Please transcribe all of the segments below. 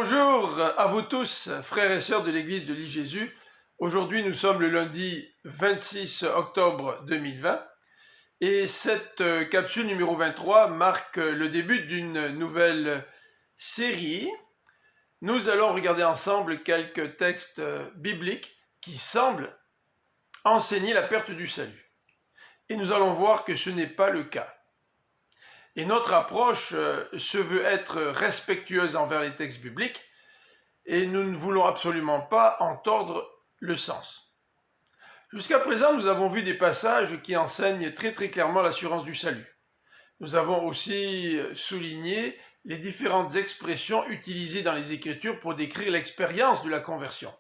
Bonjour à vous tous, frères et sœurs de l'Église de l'I-Jésus. Aujourd'hui, nous sommes le lundi 26 octobre 2020 et cette capsule numéro 23 marque le début d'une nouvelle série. Nous allons regarder ensemble quelques textes bibliques qui semblent enseigner la perte du salut. Et nous allons voir que ce n'est pas le cas. Et notre approche se veut être respectueuse envers les textes bibliques et nous ne voulons absolument pas en tordre le sens. Jusqu'à présent, nous avons vu des passages qui enseignent très clairement l'assurance du salut. Nous avons aussi souligné les différentes expressions utilisées dans les Écritures pour décrire l'expérience de la conversion.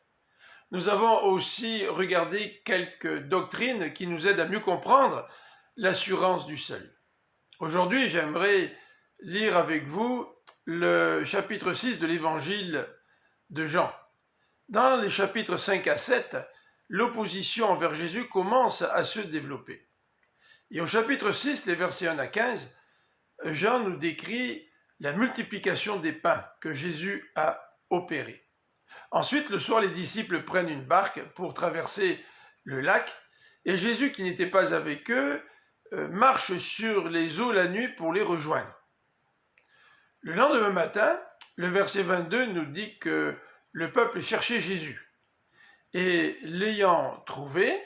Nous avons aussi regardé quelques doctrines qui nous aident à mieux comprendre l'assurance du salut. Aujourd'hui, j'aimerais lire avec vous le chapitre 6 de l'évangile de Jean. Dans les chapitres 5 à 7, l'opposition envers Jésus commence à se développer. Et au chapitre 6, les versets 1 à 15, Jean nous décrit la multiplication des pains que Jésus a opérée. Ensuite, le soir, les disciples prennent une barque pour traverser le lac, et Jésus, qui n'était pas avec eux, marche sur les eaux la nuit pour les rejoindre. Le lendemain matin, le verset 22 nous dit que le peuple cherchait Jésus. Et l'ayant trouvé,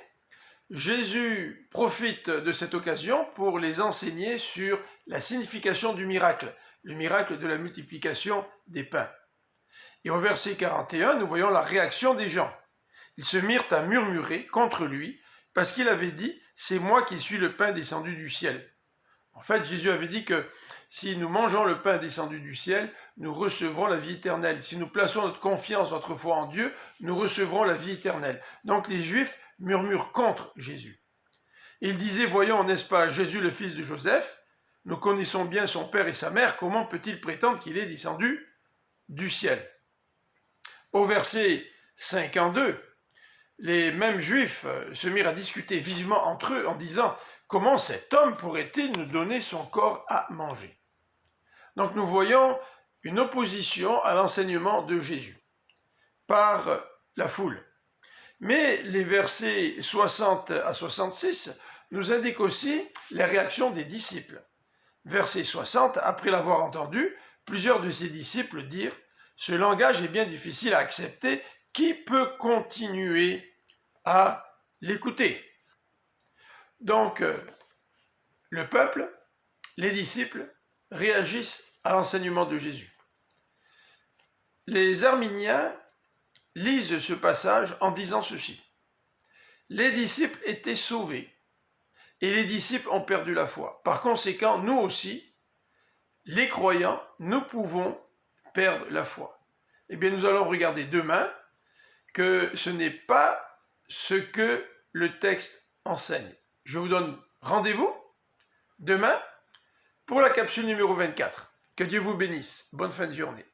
Jésus profite de cette occasion pour les enseigner sur la signification du miracle, le miracle de la multiplication des pains. Et au verset 41, nous voyons la réaction des gens. Ils se mirent à murmurer contre lui, parce qu'il avait dit « C'est moi qui suis le pain descendu du ciel ». En fait, Jésus avait dit que si nous mangeons le pain descendu du ciel, nous recevrons la vie éternelle. Si nous plaçons notre confiance, notre foi en Dieu, nous recevrons la vie éternelle. Donc les Juifs murmurent contre Jésus. Ils disaient « Voyons, n'est-ce pas Jésus le fils de Joseph? Nous connaissons bien son père et sa mère. Comment peut-il prétendre qu'il est descendu du ciel ?» Au verset 52, les mêmes Juifs se mirent à discuter vivement entre eux en disant « Comment cet homme pourrait-il nous donner son corps à manger ?» Donc nous voyons une opposition à l'enseignement de Jésus par la foule. Mais les versets 60 à 66 nous indiquent aussi la réaction des disciples. Verset 60, après l'avoir entendu, plusieurs de ses disciples dirent « Ce langage est bien difficile à accepter. Qui peut continuer à l'écouter ?» Donc, le peuple, les disciples, réagissent à l'enseignement de Jésus. Les arminiens lisent ce passage en disant ceci. Les disciples étaient sauvés et les disciples ont perdu la foi. Par conséquent, nous aussi, les croyants, nous pouvons perdre la foi. Eh bien, nous allons regarder demain que ce n'est pas ce que le texte enseigne. Je vous donne rendez-vous demain pour la capsule numéro 24. Que Dieu vous bénisse. Bonne fin de journée.